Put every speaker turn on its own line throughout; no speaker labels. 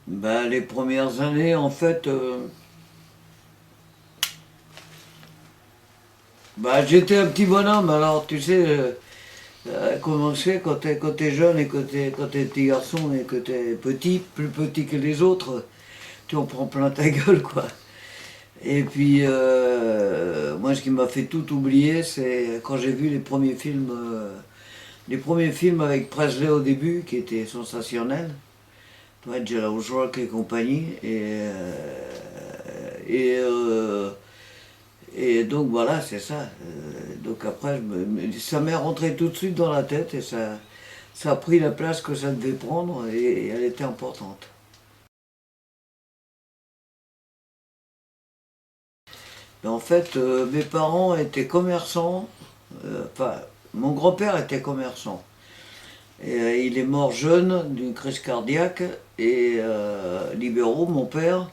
Les premières années, en fait, j'étais un petit bonhomme. Alors, tu sais, comment c'est quand t'es jeune et quand t'es petit garçon et que t'es petit, plus petit que les autres, tu en prends plein ta gueule, quoi. Et puis, moi, ce qui m'a fait tout oublier, c'est quand j'ai vu les premiers films avec Presley au début, qui étaient sensationnels. Ouais, Jailhouse Rock et compagnie. Et, euh, et donc voilà, c'est ça. Donc après, ça m'est rentré tout de suite dans la tête et ça a pris la place que ça devait prendre et elle était importante. Mais en fait, mes parents étaient commerçants. Enfin, mon grand-père était commerçant. Et, il est mort jeune d'une crise cardiaque et libéraux, mon père,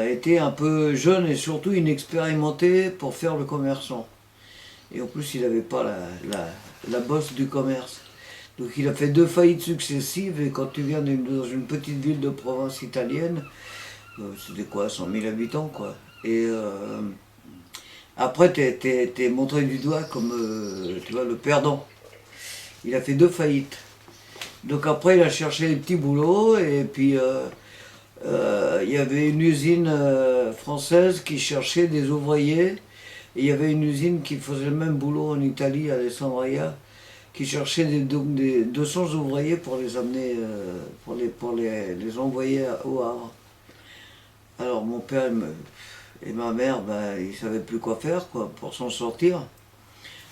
était un peu jeune et surtout inexpérimenté pour faire le commerçant. Et en plus, il n'avait pas la bosse du commerce. Donc il a fait deux faillites successives et quand tu viens dans une petite ville de province italienne, c'était quoi, 100 000 habitants quoi. Et après, t'es montré du doigt comme, tu vois, le perdant. Il a fait deux faillites. Donc après, il a cherché des petits boulots et puis il y avait une usine française qui cherchait des ouvriers. Et il y avait une usine qui faisait le même boulot en Italie, à Alessandria, qui cherchait des 200 ouvriers pour les amener, les envoyer au Havre. Alors mon père et ma mère, ils ne savaient plus quoi faire quoi, pour s'en sortir.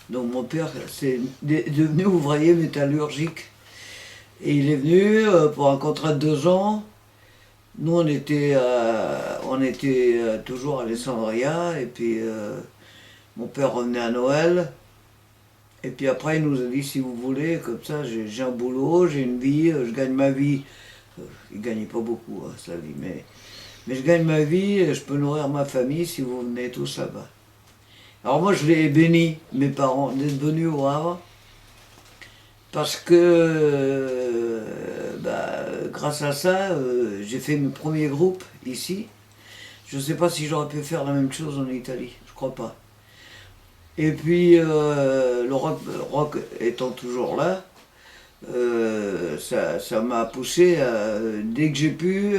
Donc mon père est devenu ouvrier métallurgique. Et il est venu pour un contrat de 2 ans. Nous, on était toujours à Alessandria. Et puis, mon père revenait à Noël. Et puis après, il nous a dit, si vous voulez, comme ça, j'ai un boulot, j'ai une vie, je gagne ma vie. Il ne gagnait pas beaucoup, hein, sa vie, mais je gagne ma vie et je peux nourrir ma famille si vous venez tous là-bas. Alors moi, je l'ai béni, mes parents, d'être venus au Havre, parce que grâce à ça, j'ai fait mes premiers groupes ici. Je ne sais pas si j'aurais pu faire la même chose en Italie, je crois pas. Et puis le rock étant toujours là, ça m'a poussé dès que j'ai pu,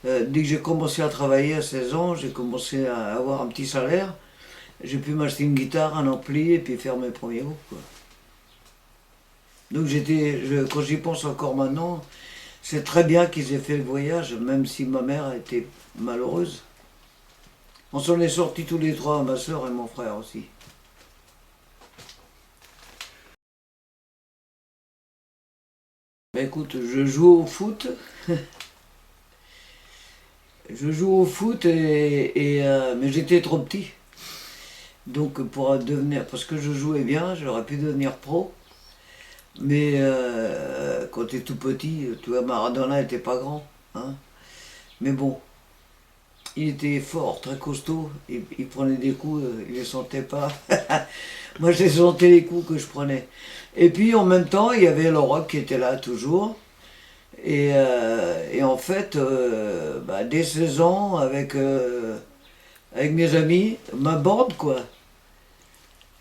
dès que j'ai commencé à travailler à 16 ans, j'ai commencé à avoir un petit salaire. J'ai pu m'acheter une guitare, un ampli et puis faire mes premiers groupes, quoi. Donc quand j'y pense encore maintenant, c'est très bien qu'ils aient fait le voyage, même si ma mère a été malheureuse. On s'en est sortis tous les trois, ma soeur et mon frère aussi. Écoute, je joue au foot. Je joue au foot mais j'étais trop petit. Donc pour devenir, parce que je jouais bien, j'aurais pu devenir pro. Mais quand tu es tout petit, tu vois, Maradona n'était pas grand, hein. Mais bon, il était fort, très costaud. Il prenait des coups, il les sentait pas. Moi, je les sentais les coups que je prenais. Et puis en même temps, il y avait le rock qui était là toujours. Et en fait, dès 16 ans, avec mes amis, ma bande, quoi.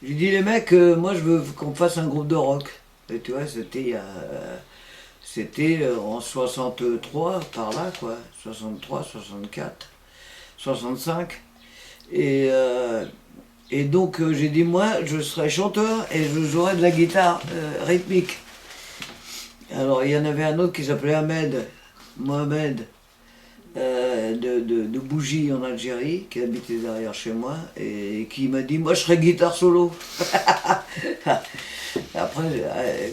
J'ai dit, les mecs, moi je veux qu'on fasse un groupe de rock. Et tu vois, c'était en 63, par là, quoi. 63, 64, 65. Et, euh, et donc, j'ai dit, moi, je serai chanteur et je jouerai de la guitare rythmique. Alors, il y en avait un autre qui s'appelait Mohamed, de Bougie en Algérie, qui habitait derrière chez moi, et qui m'a dit, moi je serais guitare solo. Après,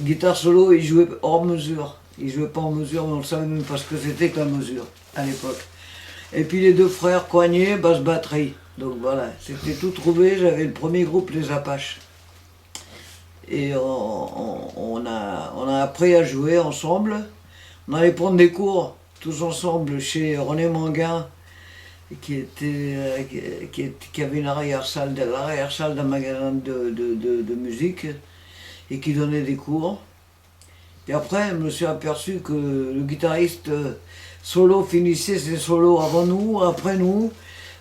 guitare solo, il jouait hors mesure. Il jouait pas en mesure, mais on ne savait même pas ce que c'était que la mesure, à l'époque. Et puis les deux frères, Coignet, basse batterie. Donc voilà, c'était tout trouvé, j'avais le premier groupe, les Apaches. Et on a appris à jouer ensemble. On allait prendre des cours tous ensemble chez René Manguin, qui avait l'arrière-salle d'un magasin de musique et qui donnait des cours. Et après, je me suis aperçu que le guitariste solo finissait ses solos avant nous, après nous,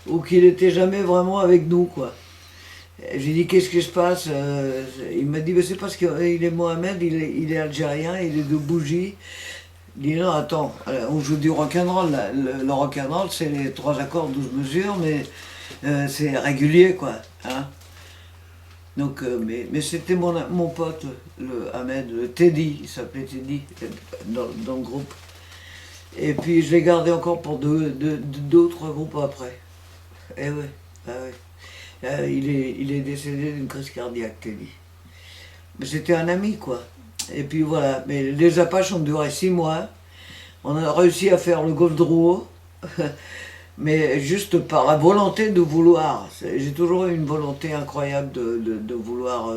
ou qu'il n'était jamais vraiment avec nous, quoi. J'ai dit, qu'est-ce qui se passe? Il m'a dit, mais c'est parce qu'il est Mohamed, il est algérien, il est de Bougie. Il dit, non, attends, on joue du rock'n'roll. Le rock'n'roll, c'est les 3 accords, 12 mesures, mais c'est régulier, quoi. Hein. Donc, mais c'était mon pote, le Ahmed, le Teddy, il s'appelait Teddy, dans le groupe. Et puis je l'ai gardé encore pour d'autres groupes après. Eh ouais, ah ouais. Il est décédé d'une crise cardiaque, Teddy. Mais c'était un ami, quoi. Et puis voilà, mais les Apaches ont duré 6 mois. On a réussi à faire le Golfe Drouot, mais juste par la volonté de vouloir. J'ai toujours eu une volonté incroyable de vouloir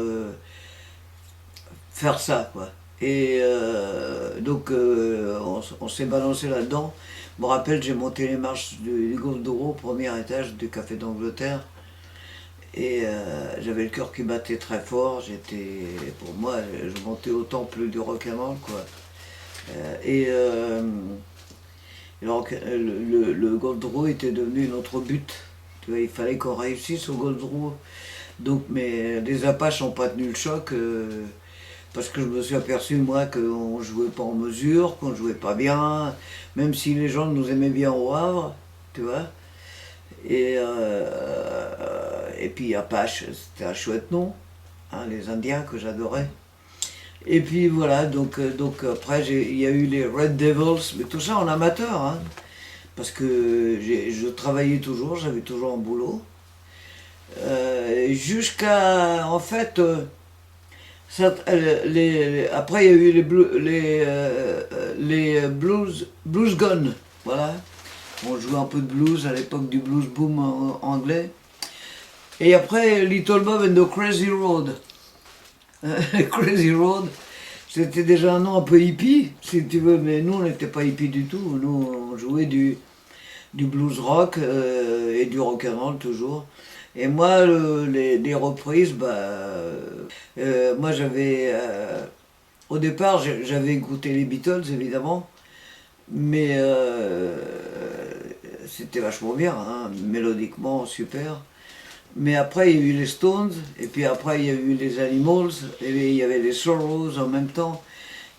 faire ça, quoi. Et donc on s'est balancé là-dedans. Je me rappelle, j'ai monté les marches du Golfe d'Oro, premier étage du Café d'Angleterre. Et j'avais le cœur qui battait très fort. Pour moi, je montais au temple du rock'n'roll, quoi. Et le Golfe d'Oro était devenu notre but. Tu vois, il fallait qu'on réussisse au Golfe d'Oro. Donc, mais les Apaches n'ont pas tenu le choc. Parce que je me suis aperçu, moi, qu'on ne jouait pas en mesure, qu'on ne jouait pas bien, même si les gens nous aimaient bien au Havre, tu vois. Et puis Apache, c'était un chouette nom, hein, les Indiens que j'adorais. Et puis voilà, donc après, il y a eu les Red Devils, mais tout ça en amateur, hein, parce que je travaillais toujours, j'avais toujours un boulot. Jusqu'à, en fait... après, il y a eu les blues gone, voilà. On jouait un peu de blues à l'époque du blues boom anglais. Et après, Little Bob and the Crazy Road. Crazy Road, c'était déjà un nom un peu hippie, si tu veux, mais nous, on n'était pas hippie du tout. Nous, on jouait du blues rock et du rock and roll toujours. Et moi, les reprises, moi j'avais. Au départ, j'avais écouté les Beatles, évidemment, mais c'était vachement bien, hein, mélodiquement super. Mais après, il y a eu les Stones, et puis après, il y a eu les Animals, et il y avait les Sorrows en même temps,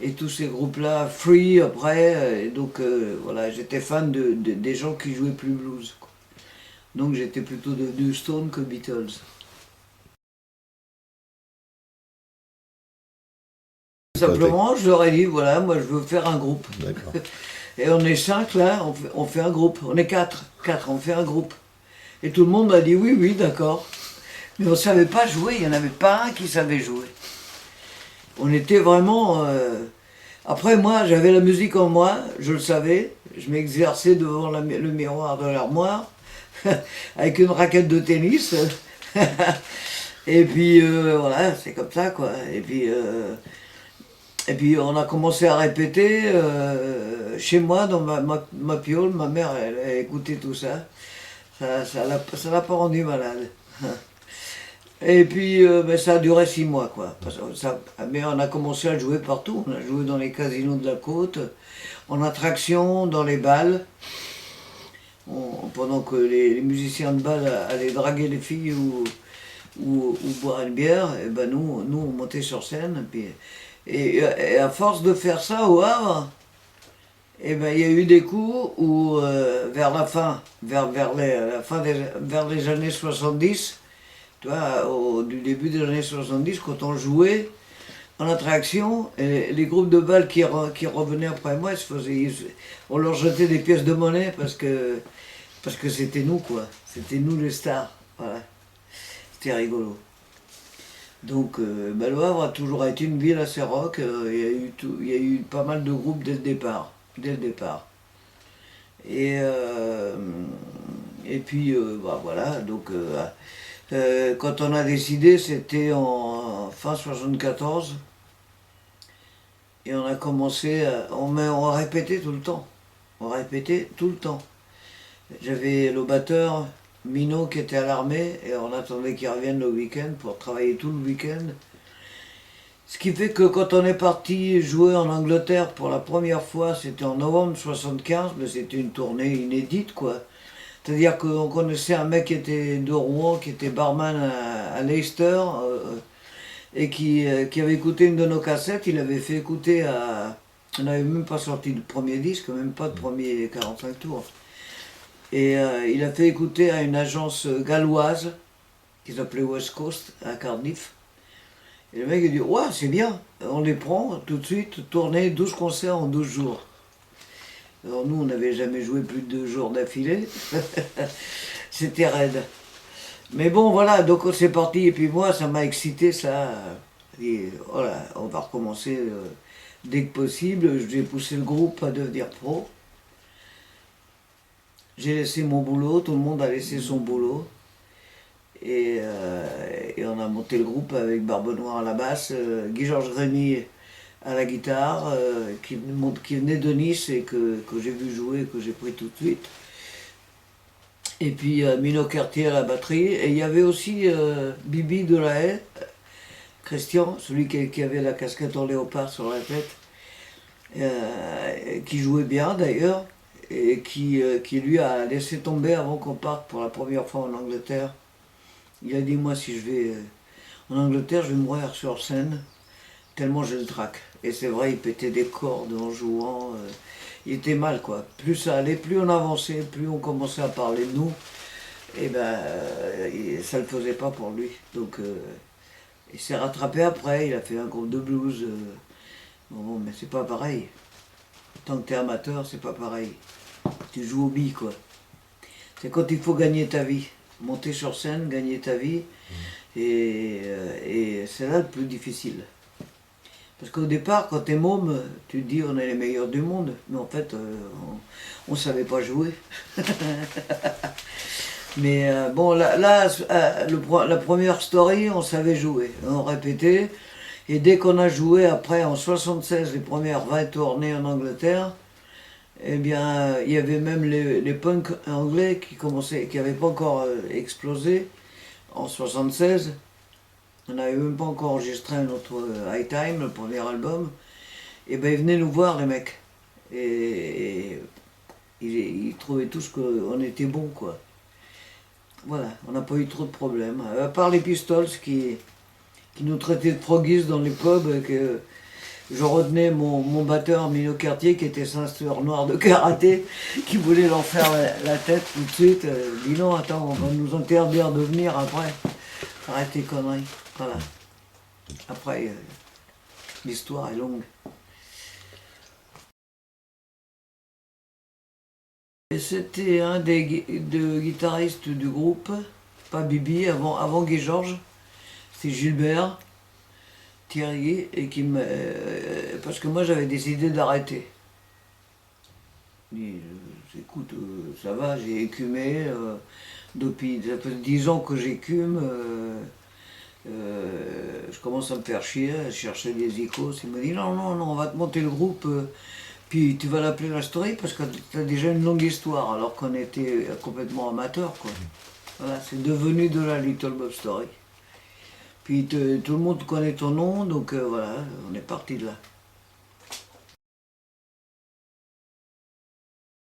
et tous ces groupes-là, Free après, et donc voilà, j'étais fan des gens qui jouaient plus blues, quoi. Donc j'étais plutôt devenu Stone que Beatles. Simplement, je leur ai dit, voilà, moi je veux faire un groupe.
D'accord.
Et on est 5 là, on fait un groupe. On est 4, on fait un groupe. Et tout le monde m'a dit oui, oui, d'accord. Mais on ne savait pas jouer, il n'y en avait pas un qui savait jouer. On était vraiment... Après, moi, j'avais la musique en moi, je le savais. Je m'exerçais devant le miroir de l'armoire, avec une raquette de tennis. Et puis, voilà, c'est comme ça, quoi. Et puis on a commencé à répéter chez moi, dans ma piole. Ma mère, elle écoutait tout ça. Ça l'a pas rendu malade. Et puis ça a duré 6 mois, quoi. Mais on a commencé à jouer partout. On a joué dans les casinos de la côte, en attraction, dans les bals. Pendant que les musiciens de bal allaient draguer les filles ou boire une bière, et ben nous on montait sur scène. Et à force de faire ça au Havre, eh ben, il y a eu des coups où, vers la fin, vers les années 70, tu vois, du début des années 70, quand on jouait en attraction, les groupes de bal qui revenaient après moi, on leur jetait des pièces de monnaie parce que c'était nous, quoi. C'était nous les stars. Voilà. C'était rigolo. Donc le Havre a toujours été une ville assez rock. Il y a eu pas mal de groupes dès le départ. Et puis voilà, donc quand on a décidé, c'était en fin 74. Et on a commencé, on répétait tout le temps. On répétait tout le temps. J'avais le batteur Minot qui était à l'armée et on attendait qu'il revienne le week-end pour travailler tout le week-end. Ce qui fait que quand on est parti jouer en Angleterre pour la première fois, c'était en novembre 75, mais c'était une tournée inédite, quoi. C'est-à-dire qu'on connaissait un mec qui était de Rouen, qui était barman à Leicester, et qui avait écouté une de nos cassettes. Il avait fait écouter à... On n'avait même pas sorti de premier disque, même pas de premier 45 tours. Et il a fait écouter à une agence galloise, qui s'appelait West Coast, à Cardiff. Et le mec il dit, ouais, c'est bien, on les prend tout de suite, tourner 12 concerts en 12 jours. Alors nous, on n'avait jamais joué plus de 2 jours d'affilée. C'était raide. Mais bon, voilà, donc c'est parti. Et puis moi, ça m'a excité, ça. Et voilà, on va recommencer dès que possible. J'ai poussé le groupe à devenir pro. J'ai laissé mon boulot, tout le monde a laissé son boulot. Et on a monté le groupe avec Barbe Noire à la basse, Guy-Georges Rémy à la guitare, qui venait de Nice et que j'ai vu jouer, que j'ai pris tout de suite. Et puis Mino Cartier à la batterie. Et il y avait aussi Bibi Delahaye, Christian, celui qui avait la casquette en léopard sur la tête, qui jouait bien d'ailleurs, et qui lui a laissé tomber avant qu'on parte pour la première fois en Angleterre. Il a dit, moi, si je vais en Angleterre, je vais mourir sur scène, tellement j'ai le trac. Et c'est vrai, il pétait des cordes en jouant. Il était mal, quoi. Plus ça allait, plus on avançait, plus on commençait à parler de nous. Et ben, ça ne le faisait pas pour lui. Donc, il s'est rattrapé après, il a fait un groupe de blues. Bon, mais c'est pas pareil. Tant que t'es amateur, c'est pas pareil. Tu joues au billes, quoi. C'est quand il faut gagner ta vie. Monter sur scène, gagner ta vie, et c'est là le plus difficile. Parce qu'au départ, quand t'es môme, tu te dis on est les meilleurs du monde, mais en fait, on savait pas jouer. Mais bon, la première story, on savait jouer, on répétait, et dès qu'on a joué après, en 76, les premières 20 tournées en Angleterre, eh bien, il y avait même les punks anglais qui n'avaient pas encore explosé en 76. On n'avait même pas encore enregistré notre High Time, le premier album. Et ben ils venaient nous voir, les mecs. Et ils trouvaient tous qu'on était bons, quoi. Voilà, on n'a pas eu trop de problèmes. À part les Pistols qui nous traitaient de froggies dans les pubs, que je retenais mon batteur Mino Cartier qui était ceinture noire de karaté, qui voulait leur faire la tête tout de suite. Dis non, attends, on va nous interdire de venir après. Arrête tes conneries. Voilà. Après, l'histoire est longue. Et c'était un des guitaristes du groupe, pas Bibi, avant Guy-Georges, c'est Gilbert. Thierry, et parce que moi j'avais décidé d'arrêter. Écoute, ça va, j'ai écumé, depuis ça fait 10 ans que j'écume, je commence à me faire chier, à chercher des icônes. Il m'a dit non, non, non, on va te monter le groupe, puis tu vas l'appeler La Story parce que tu as déjà une longue histoire, alors qu'on était complètement amateurs, quoi. Voilà, c'est devenu de la Little Bob Story. Puis tout le monde connaît ton nom, donc voilà, on est parti de là.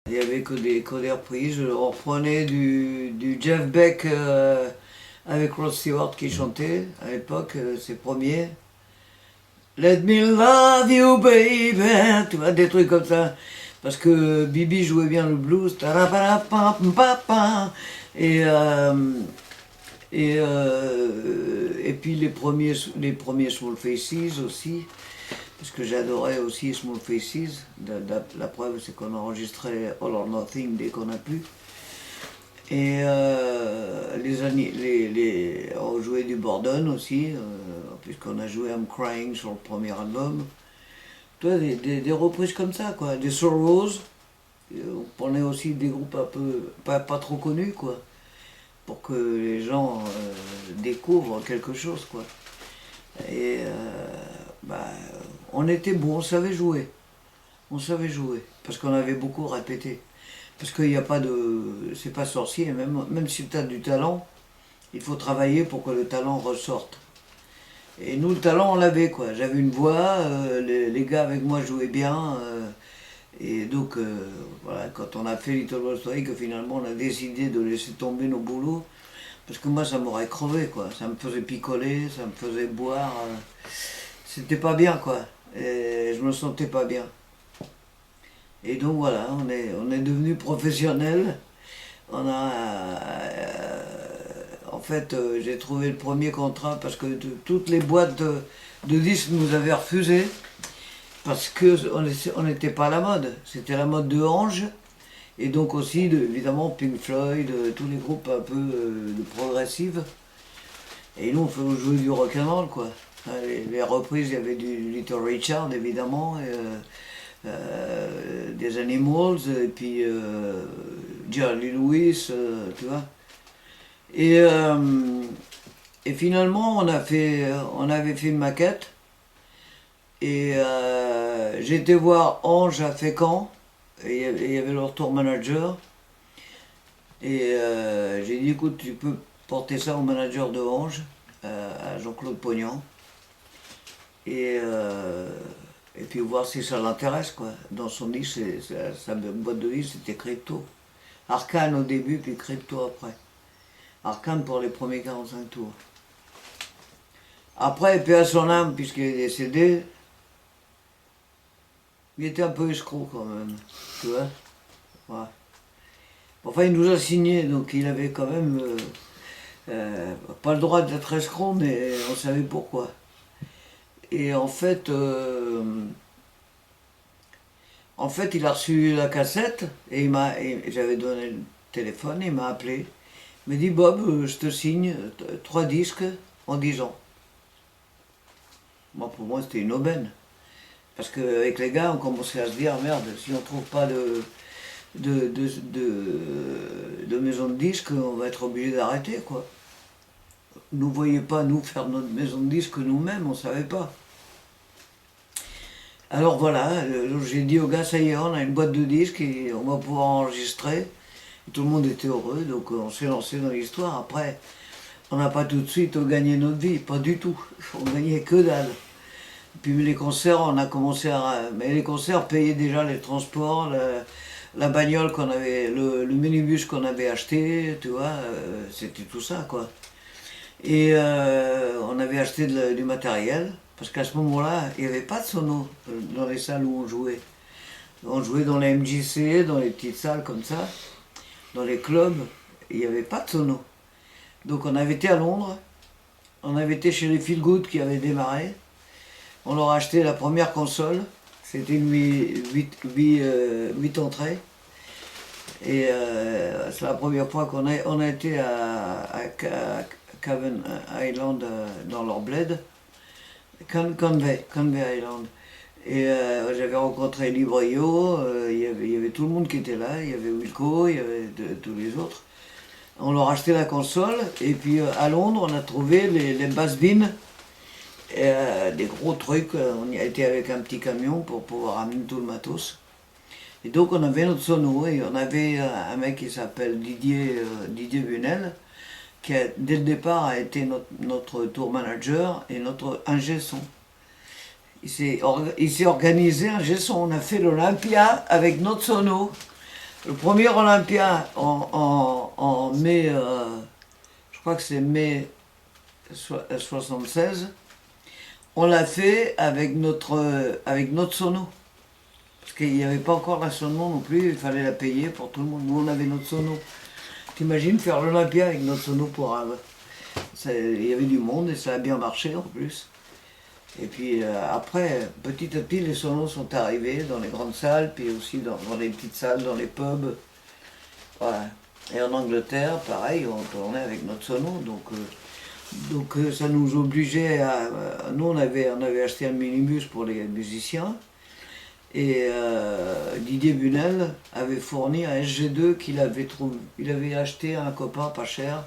Il n'y avait que des reprises, on reprenait du Jeff Beck avec Rod Stewart qui chantait à l'époque, ses premiers. Let me love you baby, tu vois, des trucs comme ça. Parce que Bibi jouait bien le blues, et puis les premiers Small Faces aussi, parce que j'adorais aussi Small Faces. La preuve, c'est qu'on enregistrait All or Nothing dès qu'on a pu. Et on jouait du Bordon aussi, puisqu'on a joué I'm Crying sur le premier album. Toi, des reprises comme ça, quoi. Des Sorrows, on prenait aussi des groupes un peu, pas trop connus, quoi, pour que les gens découvrent quelque chose, quoi. Et on était bons, on savait jouer. On savait jouer, parce qu'on avait beaucoup répété. Parce qu'il n'y a pas de... c'est pas sorcier, même si tu as du talent, il faut travailler pour que le talent ressorte. Et nous, le talent, on l'avait, quoi. J'avais une voix, les gars avec moi jouaient bien. Et donc, voilà, quand on a fait Little Wall Story, que finalement on a décidé de laisser tomber nos boulots, parce que moi, ça m'aurait crevé, quoi. Ça me faisait picoler, ça me faisait boire. C'était pas bien, quoi. Et je me sentais pas bien. Et donc, voilà, on est devenus professionnels. En fait, j'ai trouvé le premier contrat parce que toutes les boîtes de disques nous avaient refusé parce qu'on n'était pas à la mode. C'était la mode de Ange et donc aussi, évidemment, Pink Floyd, tous les groupes un peu de progressive. Et nous, on jouait du rock'n'roll, quoi. Hein, les reprises, il y avait du Little Richard, évidemment, des Animals, et puis Jerry Lewis, tu vois. Et, euh, et finalement, on avait fait une maquette. Et j'ai été voir Ange à Fécamp. Et il y avait leur tour manager. Et j'ai dit, écoute, tu peux porter ça au manager de Ange, à Jean-Claude Pognan. Et, euh, et puis voir si ça l'intéresse, quoi. Dans son disque, sa boîte de disque, c'était Crypto. Arcane au début, puis Crypto après. Arcane pour les premiers 45 tours. Après, paix à son âme, puisqu'il est décédé, il était un peu escroc quand même, tu vois. Ouais. Enfin, il nous a signé, donc il avait quand même pas le droit d'être escroc, mais on savait pourquoi. Et en fait, il a reçu la cassette et j'avais donné le téléphone, il m'a appelé. Il m'a dit Bob, je te signe 3 disques en 10 ans. Moi, pour moi, c'était une aubaine. Parce qu'avec les gars, on commençait à se dire merde, si on trouve pas de maison de disques, on va être obligé d'arrêter, quoi. Nous ne voyez pas, nous, faire notre maison de disques nous-mêmes, on ne savait pas. Alors voilà, j'ai dit aux gars, ça y est, on a une boîte de disques et on va pouvoir enregistrer. Et tout le monde était heureux, donc on s'est lancé dans l'histoire. Après, on n'a pas tout de suite gagné notre vie, pas du tout. On gagnait que dalle. Puis les concerts, on a commencé à... Mais les concerts payaient déjà les transports, la bagnole qu'on avait, le minibus qu'on avait acheté, tu vois, c'était tout ça, quoi. Et on avait acheté du matériel, parce qu'à ce moment-là, il n'y avait pas de sono dans les salles où on jouait. On jouait dans les MJC, dans les petites salles comme ça, dans les clubs, il n'y avait pas de sono. Donc on avait été à Londres, on avait été chez les Feel Good qui avaient démarré, on leur a acheté la première console, c'était une 8 entrées. Et c'est la première fois on a été à Cavan Island dans leur bled, Conway Island. Et j'avais rencontré Librio, il y avait tout le monde qui était là, il y avait Wilco, il y avait tous les autres. On leur a acheté la console, et puis à Londres, on a trouvé les bass-bins, des gros trucs. On y a été avec un petit camion pour pouvoir amener tout le matos. Et donc on avait notre sono, et on avait un mec qui s'appelle Didier Bunel, qui dès le départ a été notre tour manager et notre ingé son. Il s'est organisé ingé son. On a fait l'Olympia avec notre sono. Le premier Olympia en mai, je crois que c'est mai 76, on l'a fait avec notre sono. Parce qu'il n'y avait pas encore la sono non plus, il fallait la payer pour tout le monde. Nous on avait notre sono. T'imagines faire l'Olympia avec notre sono pour il y avait du monde et ça a bien marché en plus. Et puis après, petit à petit, les sonos sont arrivés dans les grandes salles, puis aussi dans les petites salles, dans les pubs. Voilà. Et en Angleterre, pareil, on tournait avec notre sono, donc ça nous obligeait à... Nous, on avait acheté un minibus pour les musiciens, et Didier Bunel avait fourni un SG2 qu'il avait trouvé. Il avait acheté à un copain pas cher,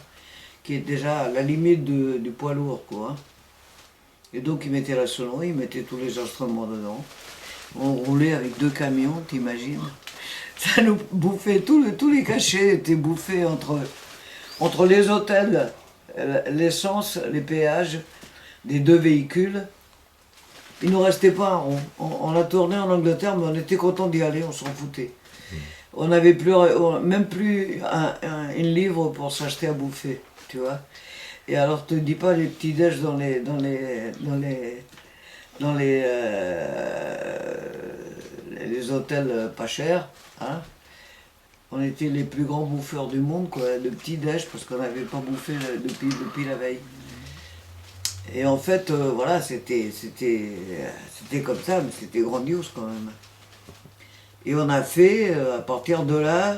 qui est déjà à la limite du poids lourd, quoi. Et donc il mettait la sono, il mettait tous les instruments dedans. On roulait avec 2 camions, t'imagines? Ça nous bouffait, tous les cachets étaient bouffés entre les hôtels, l'essence, les péages. des deux véhicules. Il nous restait pas un rond. On a tourné en Angleterre, mais on était content d'y aller, on s'en foutait. On n'avait plus, même plus une livre pour s'acheter à bouffer, tu vois. Et alors, te dis pas les petits déj dans les hôtels pas chers, hein. On était les plus grands bouffeurs du monde, quoi, de petits déj, parce qu'on n'avait pas bouffé depuis la veille. Et en fait, voilà, c'était comme ça, mais c'était grandiose quand même. Et on a fait, à partir de là,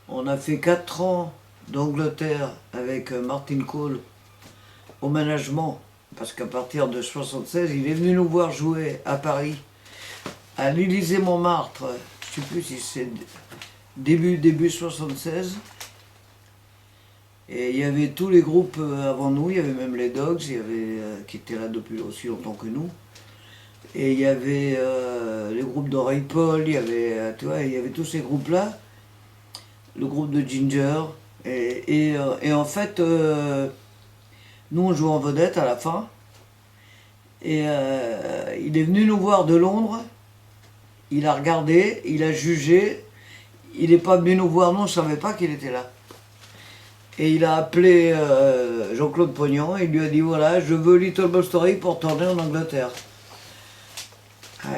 on a fait 4 ans d'Angleterre avec Martin Cole au management, parce qu'à partir de 76, il est venu nous voir jouer à Paris, à l'Élysée-Montmartre, je ne sais plus si c'est début 76. Et il y avait tous les groupes avant nous, il y avait même les Dogs, il y avait, qui étaient là depuis aussi longtemps que nous. Et il y avait les groupes d'Oreille Paul, il y avait, tu vois, il y avait tous ces groupes-là, le groupe de Ginger. Et en fait, nous on jouait en vedette à la fin. Et il est venu nous voir de Londres, il a regardé, il a jugé, il n'est pas venu nous voir, nous on ne savait pas qu'il était là. Et il a appelé Jean-Claude Pognon et il lui a dit voilà, je veux Little Boy Story pour tourner en Angleterre.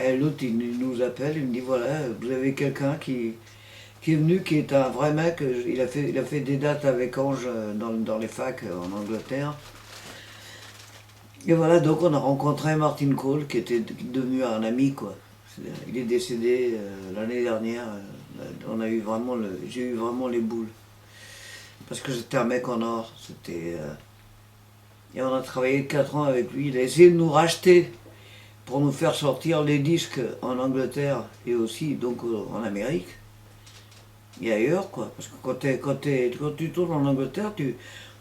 Et l'autre il nous appelle, il me dit voilà, vous avez quelqu'un qui est venu, qui est un vrai mec, il a fait des dates avec Ange dans les facs en Angleterre. Et voilà, donc on a rencontré Martin Cole qui était devenu un ami, quoi. Il est décédé l'année dernière, j'ai eu vraiment les boules. Parce que j'étais un mec en or, et on a travaillé 4 ans avec lui. Il a essayé de nous racheter pour nous faire sortir les disques en Angleterre et aussi donc en Amérique et ailleurs, quoi. Parce que quand tu tournes en Angleterre,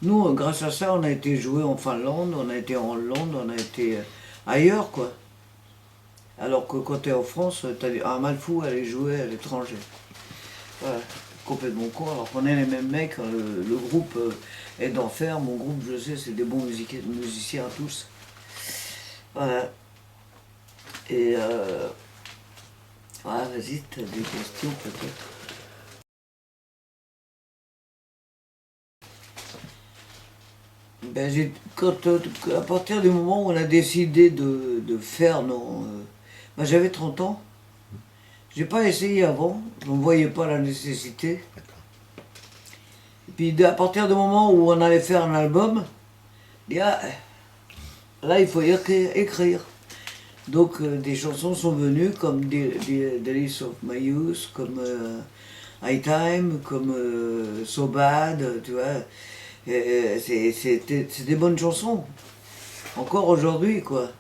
nous, grâce à ça, on a été joué en Finlande, on a été en Hollande, on a été ailleurs, quoi. Alors que quand tu es en France, tu as un mal fou à aller jouer à l'étranger. Voilà. Complètement con, alors qu'on est les mêmes mecs, le groupe est d'enfer, mon groupe je sais c'est des bons musiciens tous. Voilà. Et voilà, vas-y, t'as des questions peut-être. Ben, à partir du moment où on a décidé de faire ben, j'avais 30 ans, j'ai pas essayé avant, je ne voyais pas la nécessité. Puis à partir du moment où on allait faire un album, là il faut écrire. Donc des chansons sont venues comme Days of My Youth, comme High Time, comme So Bad, tu vois. C'est des bonnes chansons. Encore aujourd'hui, quoi.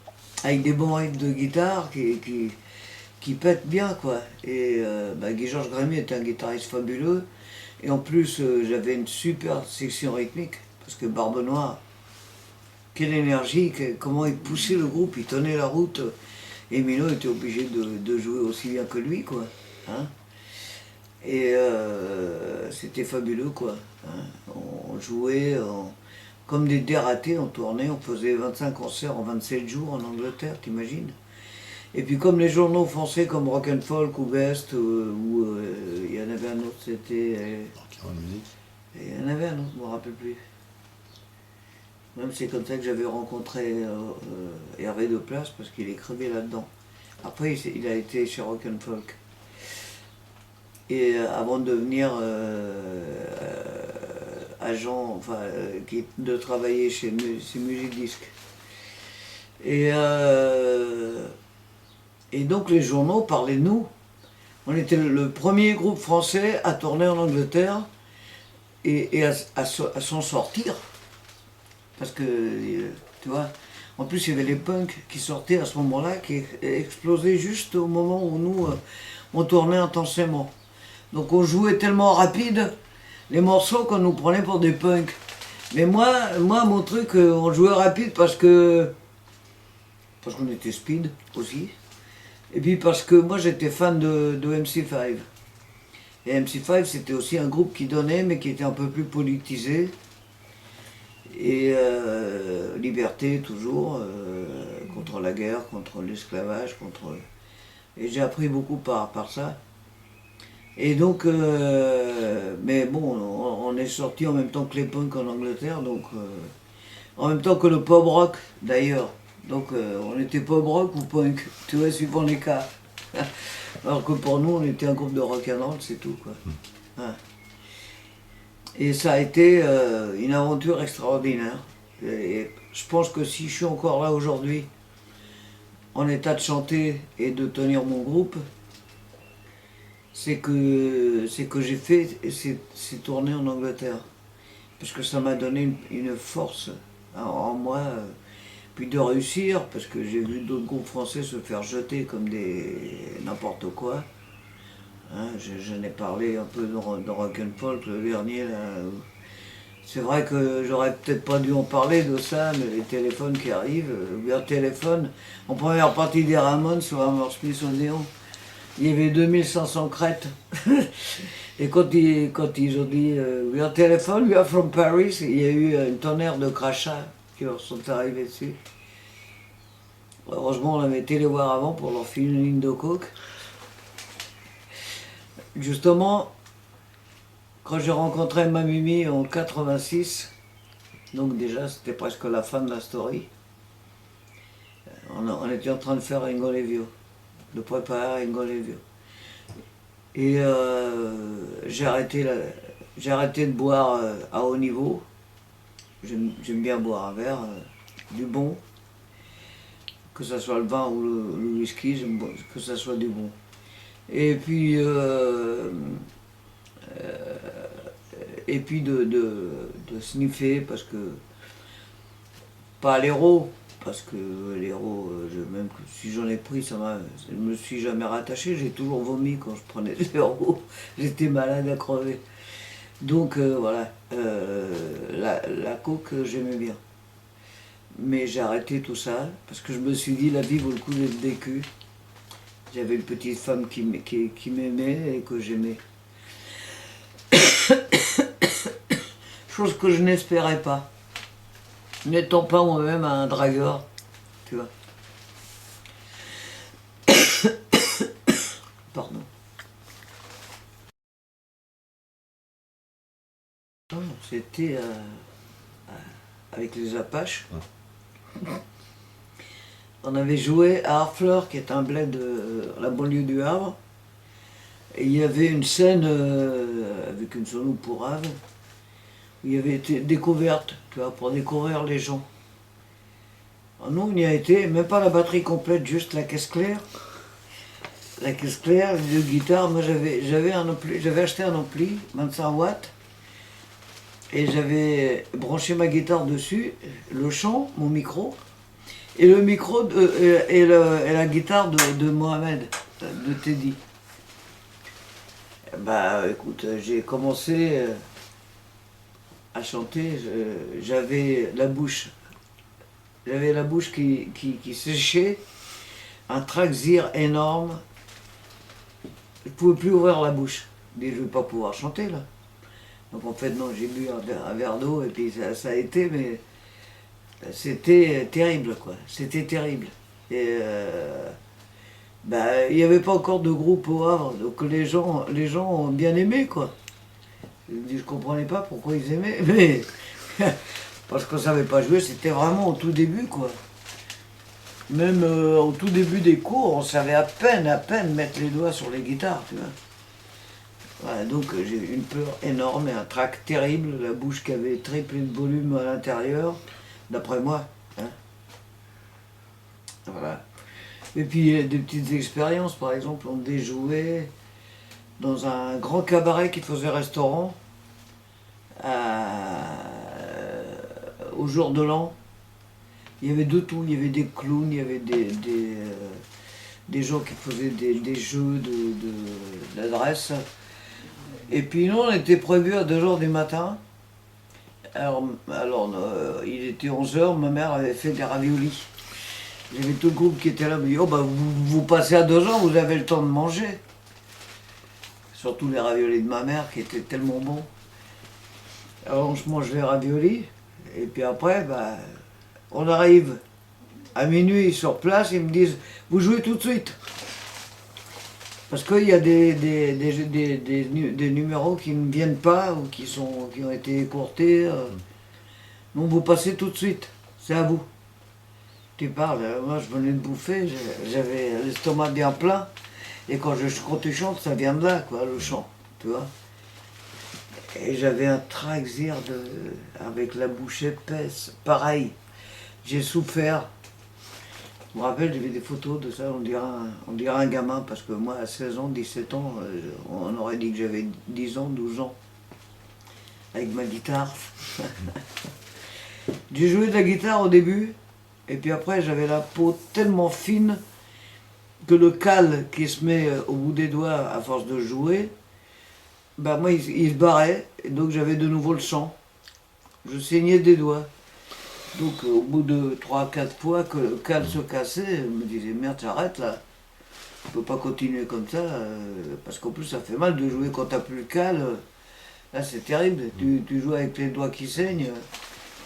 Avec des bons riffs de guitare qui pètent bien, quoi. Et Guy Georges Grémy est un guitariste fabuleux. Et en plus, j'avais une super section rythmique, parce que Barbe Noire, quelle énergie, comment il poussait le groupe, il tenait la route. Et Mino était obligé de jouer aussi bien que lui, quoi. Hein, et c'était fabuleux, quoi. Hein. On jouait comme des dératés, on tournait, on faisait 25 concerts en 27 jours en Angleterre, t'imagines? Et puis comme les journaux français comme Rock and Folk ou Best, ou il y en avait un autre, c'était... il y en avait un autre, je ne me rappelle plus. Même c'est comme ça que j'avais rencontré Hervé de Place, parce qu'il est crevé là-dedans. Après, il a été chez Rock and Folk. Et avant de devenir agent, enfin, de travailler chez Musique Disque. Et donc les journaux parlaient de nous. On était le premier groupe français à tourner en Angleterre et à s'en sortir. Parce que, tu vois, en plus il y avait les punks qui sortaient à ce moment-là, qui explosaient juste au moment où nous, on tournait intensément. Donc on jouait tellement rapide, les morceaux qu'on nous prenait pour des punks. Mais moi mon truc, on jouait rapide parce qu'on était speed aussi. Et puis parce que moi j'étais fan de MC5. Et MC5 c'était aussi un groupe qui donnait mais qui était un peu plus politisé. Et liberté toujours, contre la guerre, contre l'esclavage, contre... Et j'ai appris beaucoup par ça. Et donc, mais bon, on est sorti en même temps que les punks en Angleterre, donc en même temps que le pop rock d'ailleurs. Donc on était pop rock ou punk, tu vois, suivant les cas. Alors que pour nous, on était un groupe de rock and roll, c'est tout, quoi. Ouais. Et ça a été une aventure extraordinaire. Et je pense que si je suis encore là aujourd'hui, en état de chanter et de tenir mon groupe, c'est que j'ai fait ces tournées en Angleterre. Parce que ça m'a donné une force en moi, puis de réussir, parce que j'ai vu d'autres groupes français se faire jeter comme des n'importe quoi. Hein, j'en ai parlé un peu dans Rock and Folk, le dernier. Là. C'est vrai que j'aurais peut-être pas dû en parler de ça, mais les téléphones qui arrivent, bien téléphone, en première partie des Ramones sur Hammersmith Odeon, il y avait 2500 crêtes. Et quand ils ont dit We are téléphone, we are from Paris, il y a eu une tonnerre de crachats qui leur sont arrivés dessus. Heureusement, on avait été les voir avant pour leur filer une ligne de coke. Justement, quand j'ai rencontré ma Mimi en 86, donc déjà c'était presque la fin de la story, on était en train de faire Ringo Lavio, de préparer Ringo Lavio. Et j'ai arrêté de boire à haut niveau. J'aime bien boire un verre, du bon. Que ce soit le vin ou le whisky, j'aime que ce soit du bon. Et puis, de sniffer, parce que, pas l'héros, parce que l'héros, même si j'en ai pris, je me suis jamais rattaché, j'ai toujours vomi quand je prenais de l'héros, j'étais malade à crever. Donc voilà, la coke j'aimais bien. Mais j'ai arrêté tout ça, parce que je me suis dit la vie vaut le coup d'être vécue. J'avais une petite femme qui m'aimait et que j'aimais. Chose que je n'espérais pas. N'étant pas moi-même un dragueur, tu vois. Pardon. C'était avec les Apaches. On avait joué à Harfleur, qui est un bled de la banlieue du Havre. Et il y avait une scène avec une sono pour Havre, où il y avait été découverte, tu vois, pour découvrir les gens. Alors nous, on y a été, même pas la batterie complète, juste la caisse claire. La caisse claire, les deux guitares. Moi, j'avais acheté un ampli, 25 watts, et j'avais branché ma guitare dessus, le chant, mon micro, et le micro et la guitare de Mohamed, de Teddy. Bah écoute, j'ai commencé à chanter, j'avais la bouche qui séchait, un traxir énorme, je ne pouvais plus ouvrir la bouche. Je ne vais pas pouvoir chanter là. Donc en fait non, j'ai bu un verre d'eau et puis ça a été, mais c'était terrible quoi, c'était terrible. Et bah, il n'y avait pas encore de groupe au Havre, donc les gens ont bien aimé quoi. Je comprenais pas pourquoi ils aimaient, mais parce qu'on savait pas jouer, c'était vraiment au tout début quoi. Même au tout début des cours, on savait à peine mettre les doigts sur les guitares, tu vois. Voilà, donc j'ai eu une peur énorme et un trac terrible, la bouche qui avait triplé de volume à l'intérieur, d'après moi. Hein. Voilà. Et puis des petites expériences, par exemple, on déjouait dans un grand cabaret qui faisait restaurant au jour de l'an. Il y avait de tout, il y avait des clowns, il y avait des gens qui faisaient des jeux d'adresse. Et puis nous, on était prévus à 2h du matin. Alors il était 11h, ma mère avait fait des raviolis. J'avais tout le groupe qui était là, me dit, oh bah vous passez à 2h, vous avez le temps de manger. Surtout les raviolis de ma mère qui étaient tellement bons. Alors je mange les raviolis, Et puis après, bah, on arrive à minuit sur place, ils me disent, vous jouez tout de suite. Parce qu'il y a des numéros qui ne viennent pas ou qui ont été écourtés. Donc vous passez tout de suite, c'est à vous. Tu parles, moi je venais de bouffer, j'avais l'estomac bien plein. Et quand tu chantes, ça vient de là, quoi, le chant, tu vois. Et j'avais un traxir avec la bouche épaisse, pareil. J'ai souffert. Je me rappelle, j'avais des photos de ça, on dirait un gamin, parce que moi, à 16 ans, 17 ans, on aurait dit que j'avais 10 ans, 12 ans, avec ma guitare. J'ai joué de la guitare au début, et puis après, j'avais la peau tellement fine que le cal qui se met au bout des doigts à force de jouer, ben moi, il se barrait, et donc j'avais de nouveau le sang. Je saignais des doigts. Donc au bout de 3-4 fois que le cal se cassait, je me disais merde, j'arrête là. Je peux pas continuer comme ça, parce qu'en plus ça fait mal de jouer quand t'as plus le cal. Là c'est terrible, tu joues avec les doigts qui saignent.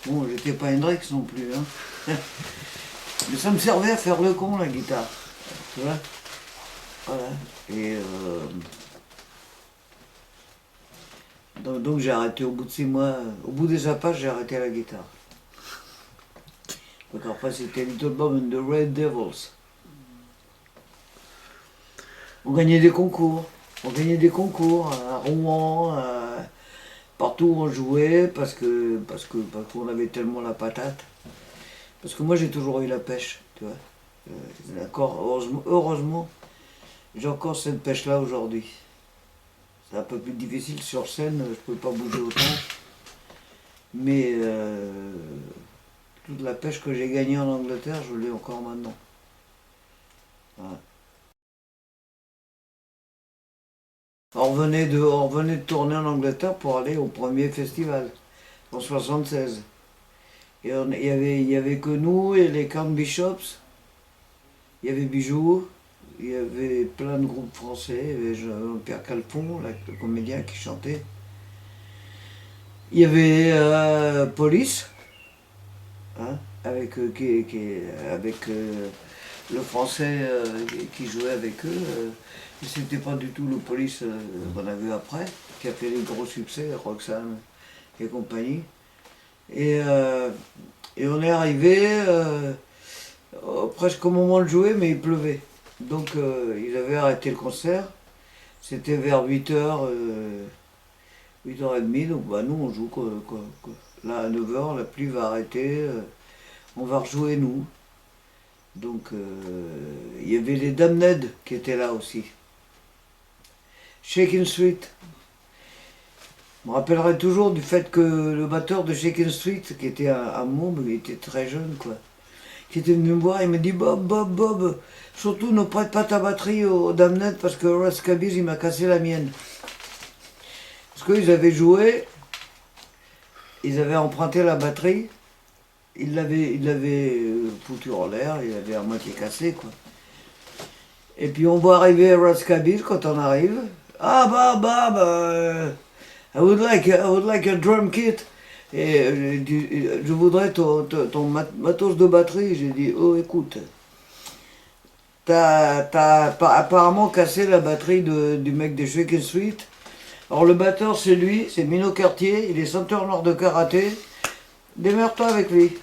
Bon, j'étais pas Hendrix non plus. Hein. Mais ça me servait à faire le con la guitare. Tu vois. Voilà. Et donc j'ai arrêté au bout de 6 mois. Au bout des Apaches, j'ai arrêté la guitare. Donc après c'était Little Bob and the Red Devils. On gagnait des concours. On gagnait des concours à Rouen, partout où on jouait, parce qu'on avait tellement la patate. Parce que moi j'ai toujours eu la pêche, tu vois. Heureusement, j'ai encore cette pêche-là aujourd'hui. C'est un peu plus difficile sur scène, je ne peux pas bouger autant. Mais toute la pêche que j'ai gagnée en Angleterre, je l'ai encore maintenant. Voilà. On revenait de tourner en Angleterre pour aller au premier festival, en 76. Et il y avait que nous et les Count Bishops. Il y avait Bijoux, il y avait plein de groupes français. Il y avait Jean-Pierre Calfon, le comédien qui chantait. Il y avait Police, hein, avec le français qui jouait avec eux. C'était pas du tout le Police qu'on a vu après, qui a fait les gros succès, Roxane et compagnie. Et on est arrivé presque au moment de jouer, mais il pleuvait. Donc ils avaient arrêté le concert. C'était vers 8h, 8h30. Donc bah, nous on joue là à 9h, la pluie va arrêter. On va rejouer nous. Donc il y avait les Damned qui étaient là aussi. Shakin' Street. Je me rappellerai toujours du fait que le batteur de Shakin' Street, qui était un môme, il était très jeune, quoi, qui était venu me voir, il m'a dit Bob, surtout ne prête pas ta batterie au Damned parce que Russ Cabbage, il m'a cassé la mienne. Parce qu'ils avaient joué, ils avaient emprunté la batterie, ils l'avaient foutu en l'air, il l'avait à moitié cassé, quoi. Et puis on voit arriver Russ Cabbage quand on arrive. Ah Bob, I would like a drum kit. Et je voudrais ton matos de batterie. J'ai dit, oh écoute, t'as apparemment cassé la batterie du mec de Shakin' Street. Alors le batteur c'est lui, c'est Mino Cartier, il est ceinture noire de karaté. Démerde-toi avec lui.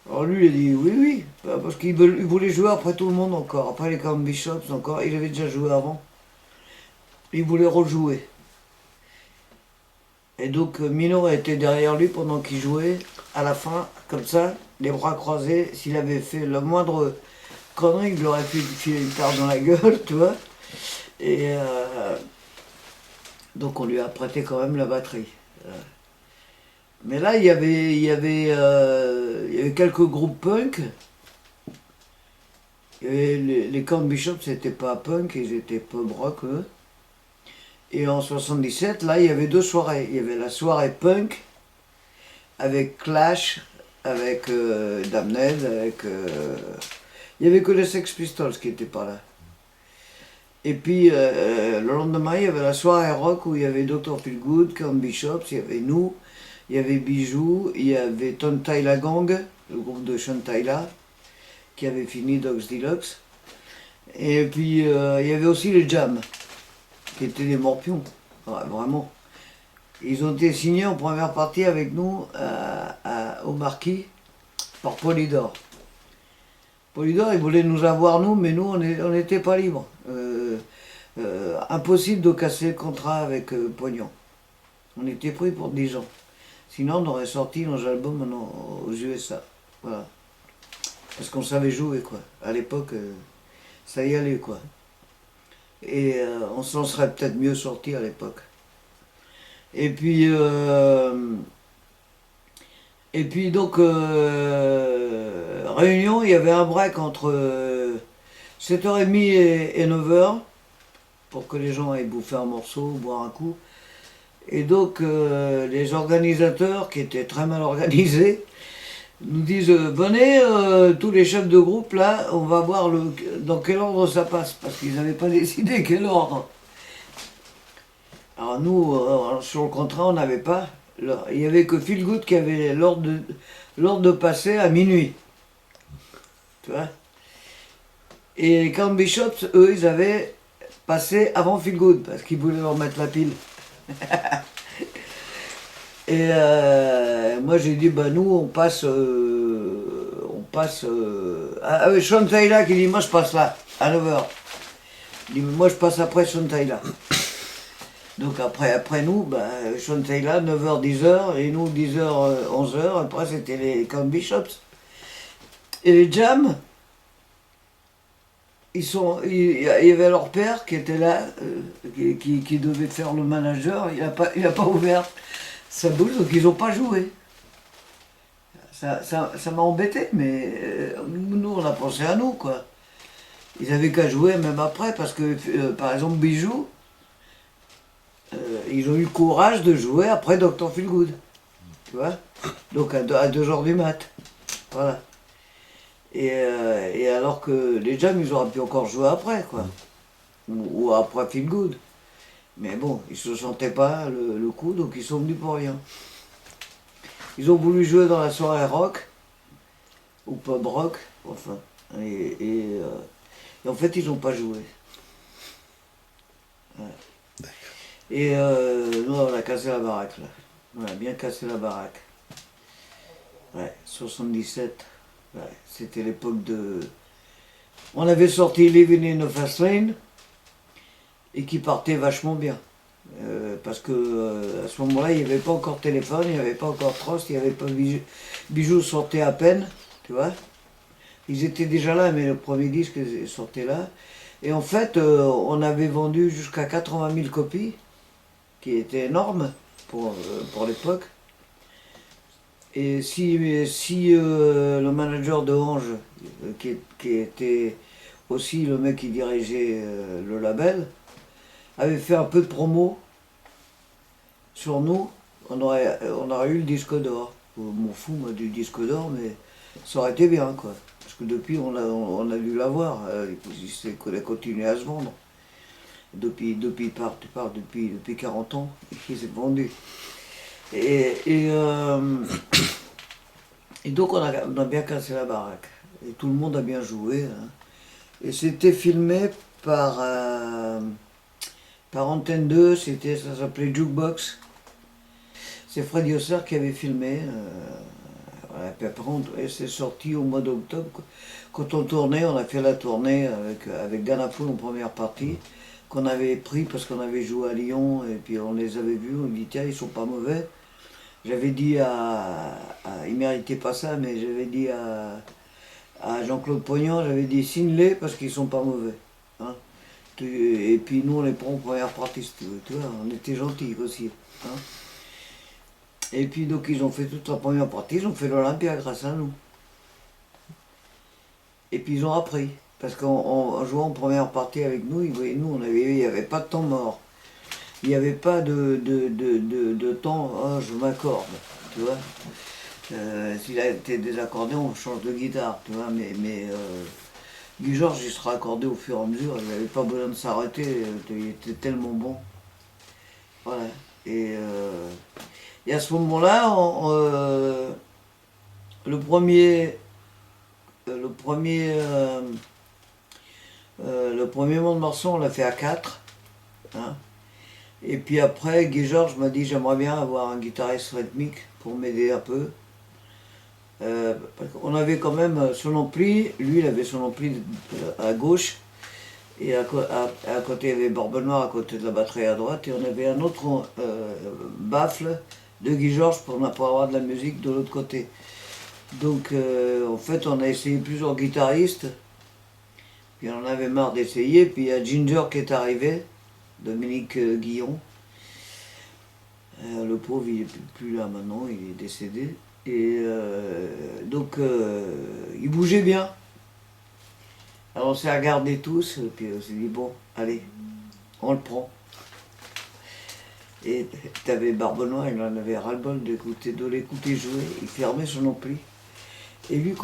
Alors lui il a dit oui, parce qu'il voulait jouer après tout le monde encore, après les Count Bishops encore, il avait déjà joué avant. Il voulait rejouer. Et donc Mino était derrière lui pendant qu'il jouait, à la fin, comme ça, les bras croisés. S'il avait fait le moindre connerie, il lui aurait pu filer une tarte dans la gueule, tu vois. Et donc on lui a prêté quand même la batterie. Mais là, il y avait quelques groupes punk. Et les Count Bishops, c'était pas punk, ils étaient pub rock, eux. Et en 77, là, il y avait deux soirées. Il y avait la soirée punk, avec Clash, avec Damned, il n'y avait que les Sex Pistols qui n'étaient pas là. Et puis, le lendemain, il y avait la soirée rock où il y avait Dr. Feelgood, Count Bishops, il y avait nous, il y avait Bijou, il y avait Ton Tyla Gang, le groupe de Sean Tyla, qui avait fini Dogs Deluxe. Et puis il y avait aussi les Jams, qui étaient des morpions, ouais, vraiment. Ils ont été signés en première partie avec nous au Marquis par Polydor. Polydor, il voulait nous avoir nous, mais nous, on n'était pas libres. Impossible de casser le contrat avec Pognon. On était pris pour 10 ans. Sinon, on aurait sorti nos albums aux USA. Voilà. Parce qu'on savait jouer, quoi. À l'époque, ça y allait, quoi. Et on s'en serait peut-être mieux sorti à l'époque. Et puis donc, Réunion, il y avait un break entre 7h30 et 9h, pour que les gens aillent bouffer un morceau, boire un coup. Et donc, les organisateurs, qui étaient très mal organisés, nous disent venez, tous les chefs de groupe, là, on va voir dans quel ordre ça passe, parce qu'ils n'avaient pas décidé quel ordre. Alors nous, sur le contrat, on n'avait pas. Il n'y avait que Phil Good qui avait l'ordre de passer à minuit. Tu vois. Et les Count Bishops, eux, ils avaient passé avant Phil Good, parce qu'ils voulaient leur mettre la pile. Et moi j'ai dit, bah nous on passe Sean Tyla qui dit, moi je passe là, à 9h. Il dit, moi je passe après Sean Tyla. Donc après nous, bah, Sean Tyla, 9h, 10h, et nous 10h, 11h, après c'était les Count Bishops. Et les Jams, il y avait leur père qui était là, qui devait faire le manager, il a pas ouvert sa bouche, donc ils n'ont pas joué. Ça m'a embêté, mais nous on a pensé à nous, quoi. Ils avaient qu'à jouer même après, parce que par exemple Bijou, ils ont eu le courage de jouer après Dr. Feelgood. Tu vois. Donc à 2h du mat. Voilà. Et alors que les Jams, ils auraient pu encore jouer après, quoi. Ou après Feelgood. Mais bon, ils se sentaient pas le coup, donc ils sont venus pour rien. Ils ont voulu jouer dans la soirée rock, ou pub rock, enfin. Et en fait, ils n'ont pas joué. Ouais. Et nous, on a cassé la baraque, là. On a bien cassé la baraque. Ouais, 77. Ouais, c'était l'époque de... On avait sorti Living in the Fast Lane, et qui partait vachement bien. Parce que à ce moment-là, il n'y avait pas encore téléphone, il n'y avait pas encore Trost, il n'y avait pas Bijou sortait à peine, tu vois. Ils étaient déjà là, mais le premier disque sortait là. Et en fait, on avait vendu jusqu'à 80 000 copies, qui était énorme pour l'époque. Et si le manager de Ange, qui était aussi le mec qui dirigeait le label, avait fait un peu de promo sur nous, on aurait eu le disque d'or. Je m'en fous moi du disque d'or, mais ça aurait été bien, quoi. Parce que depuis on a dû l'avoir, il a continué à se vendre. Depuis 40 ans, il s'est vendu. Et donc on a bien cassé la baraque. Et tout le monde a bien joué. Hein. Et c'était filmé par Antenne 2, ça s'appelait Jukebox. C'est Fred Yosser qui avait filmé. Voilà, puis après, c'est sorti au mois d'octobre. Quand on tournait, on a fait la tournée avec Ganapoul en première partie, qu'on avait pris parce qu'on avait joué à Lyon, et puis on les avait vus, on dit tiens, ils sont pas mauvais. J'avais dit il méritait pas ça, mais j'avais dit à Jean-Claude Pognon, j'avais dit signe-les parce qu'ils sont pas mauvais. Hein. Et puis nous on les prend en première partie, tu vois, on était gentils aussi. Hein. Et puis donc ils ont fait toute la première partie, ils ont fait l'Olympia grâce à nous. Et puis ils ont appris, parce qu'en jouant en première partie avec nous, il n'y avait pas de temps mort. Il n'y avait pas de temps, oh, je m'accorde, tu vois. S'il a été désaccordé, on change de guitare, tu vois, mais Guy Georges, il sera accordé au fur et à mesure, il n'avait pas besoin de s'arrêter, il était tellement bon. Voilà. Et à ce moment-là, le premier, le premier, le premier mot de morceau, on l'a fait à 4. Hein. Et puis après, Guy Georges m'a dit j'aimerais bien avoir un guitariste rythmique pour m'aider un peu. On avait quand même son ampli, lui il avait son ampli à gauche, et à côté il y avait Barbe Noire à côté de la batterie à droite, et on avait un autre baffle de Guy Georges pour avoir de la musique de l'autre côté. Donc en fait on a essayé plusieurs guitaristes, puis on en avait marre d'essayer, puis il y a Ginger qui est arrivé, Dominique Guillon. Le pauvre il n'est plus là maintenant, il est décédé. Et donc il bougeait bien. Alors on s'est regardés tous, et puis on s'est dit bon, allez, on le prend. Et t'avais Barbe Noire, il en avait ras-le-bol de l'écouter jouer, il fermait son ampli. Et lui,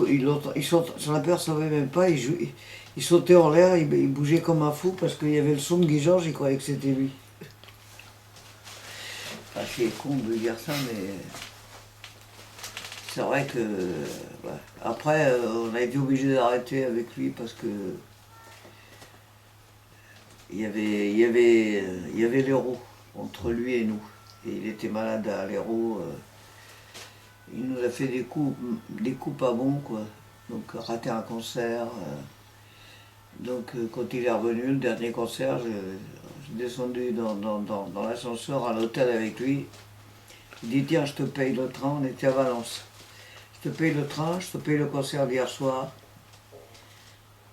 il s'en apercevait même pas, il sautait en l'air, il bougeait comme un fou parce qu'il y avait le son de Guy Georges, il croyait que c'était lui. Enfin, c'est con de dire ça, mais c'est vrai que. Ouais. Après, on a été obligé d'arrêter avec lui parce que. Il y avait l'Hérault entre lui et nous. Et il était malade à l'Hérault. Il nous a fait des coups pas bons, quoi. Donc, raté un concert. Donc, quand il est revenu, le dernier concert, j'ai descendu dans l'ascenseur à l'hôtel avec lui. Il dit tiens, je te paye le train, on était à Valence. Je te paye le train, je te paye le concert d'hier soir.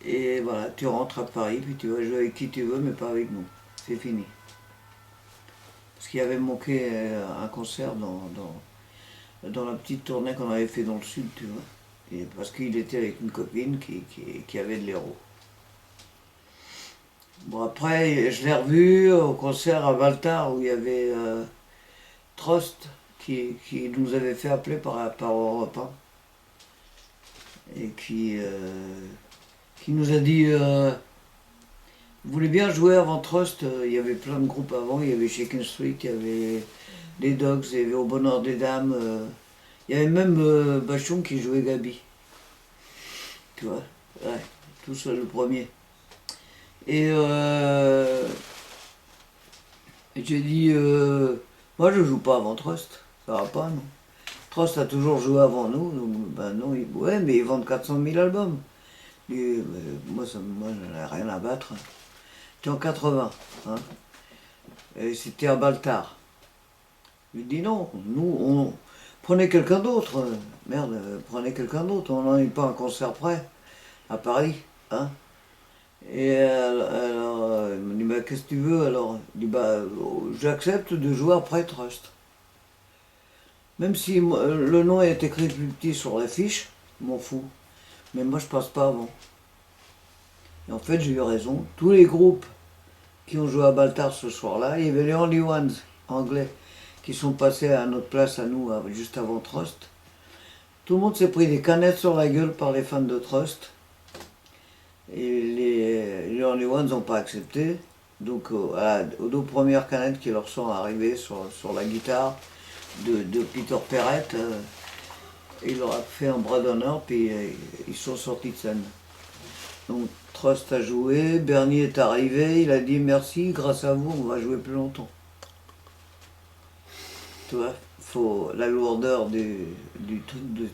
Et voilà, tu rentres à Paris, puis tu vas jouer avec qui tu veux, mais pas avec nous. C'est fini. Parce qu'il avait manqué un concert dans la petite tournée qu'on avait fait dans le sud, tu vois. Et parce qu'il était avec une copine qui avait de l'Hérault. Bon, après, je l'ai revu au concert à Valtard où il y avait Trost qui nous avait fait appeler par Europe 1 et qui nous a dit vous voulez bien jouer avant Trost. Il y avait plein de groupes avant, il y avait Shakin' Street, il y avait les Dogs, il y avait Au Bonheur des Dames, il y avait même Bachung qui jouait Gabi. Tu vois, ouais, tout seul le premier. Et j'ai dit moi je joue pas avant Trost, ça va pas, non. Trost a toujours joué avant nous, donc ben non, ouais, mais ils vendent 400 000 albums. Et, moi j'en ai rien à battre. C'était en 80, hein. Et c'était à Baltard. Je lui dis non, nous on prenez quelqu'un d'autre. Merde, prenez quelqu'un d'autre, on n'en est pas un concert près, à Paris, hein. Et alors, il me dit bah, qu'est-ce que tu veux alors? Je dis bah j'accepte de jouer après Trust. Même si le nom est écrit plus petit sur l'affiche, je m'en fous. Mais moi je passe pas avant. Et en fait j'ai eu raison. Tous les groupes qui ont joué à Baltard ce soir-là, il y avait les Only Ones anglais qui sont passés à notre place à nous juste avant Trust. Tout le monde s'est pris des canettes sur la gueule par les fans de Trust. Et les Only Ones n'ont pas accepté. Donc aux deux premières canettes qui leur sont arrivées sur la guitare de Peter Perrett, il leur a fait un bras d'honneur, puis ils sont sortis de scène. Donc Trust a joué, Bernie est arrivé, il a dit merci, grâce à vous on va jouer plus longtemps. Tu vois, faut la lourdeur du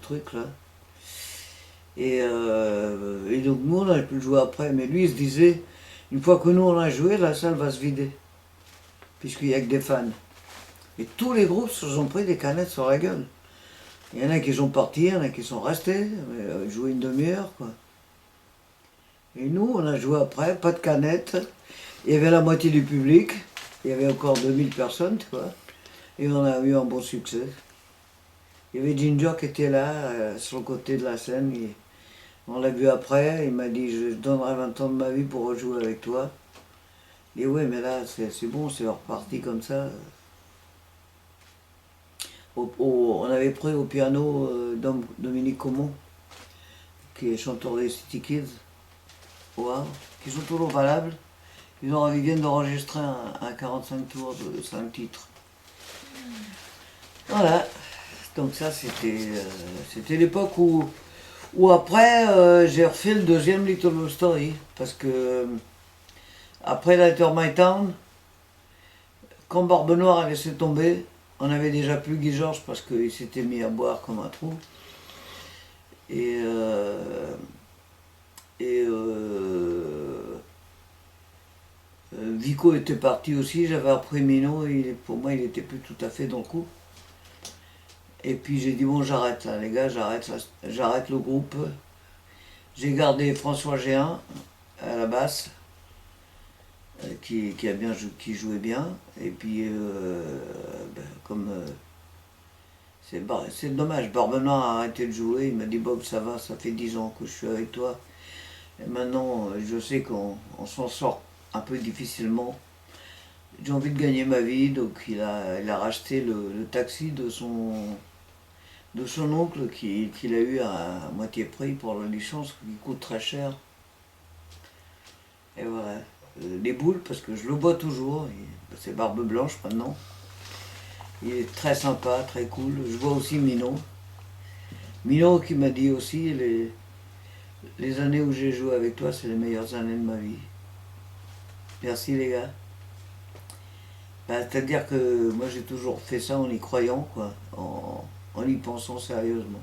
truc là. Et donc nous on a pu jouer après, mais lui il se disait, une fois que nous on a joué, la salle va se vider, puisqu'il n'y a que des fans. Et tous les groupes se sont pris des canettes sur la gueule. Il y en a qui sont partis, il y en a qui sont restés, jouer une demi-heure quoi. Et nous on a joué après, pas de canettes, il y avait la moitié du public, il y avait encore 2000 personnes, tu vois, et on a eu un bon succès. Il y avait Ginger qui était là, sur le côté de la scène. On l'a vu après, il m'a dit je donnerai 20 ans de ma vie pour rejouer avec toi. Il dit ouais mais là c'est bon, c'est reparti comme ça. On avait pris au piano Dominique Comon, qui est chanteur des City Kids, au Havre, qui sont toujours valables. Ils viennent d'enregistrer un 45 tours de 5 titres. Voilà. Donc ça, c'était l'époque où après, j'ai refait le deuxième Little Love Story. Parce que après Lighter My Town, quand Barbe Noire a laissé tomber, on avait déjà plus Guy Georges parce qu'il s'était mis à boire comme un trou. Et, euh, et Vico était parti aussi, j'avais appris Mino, et pour moi il était plus tout à fait dans le coup. Et puis j'ai dit bon j'arrête là les gars, j'arrête le groupe. J'ai gardé François Géin à la basse, qui jouait bien. Et puis comme c'est dommage, Barbenin a arrêté de jouer, il m'a dit Bob ça va, ça fait 10 ans que je suis avec toi. Et maintenant je sais qu'on s'en sort un peu difficilement. J'ai envie de gagner ma vie, donc il a racheté le taxi de son oncle qu'il a eu à moitié prix pour la licence qui coûte très cher. Et voilà. Les boules, parce que je le bois toujours, c'est Barbe Blanche maintenant. Il est très sympa, très cool. Je vois aussi Mino. Mino qui m'a dit aussi les années où j'ai joué avec toi, c'est les meilleures années de ma vie. Merci les gars. Bah, c'est-à-dire que moi j'ai toujours fait ça en y croyant, quoi, en y pensant sérieusement.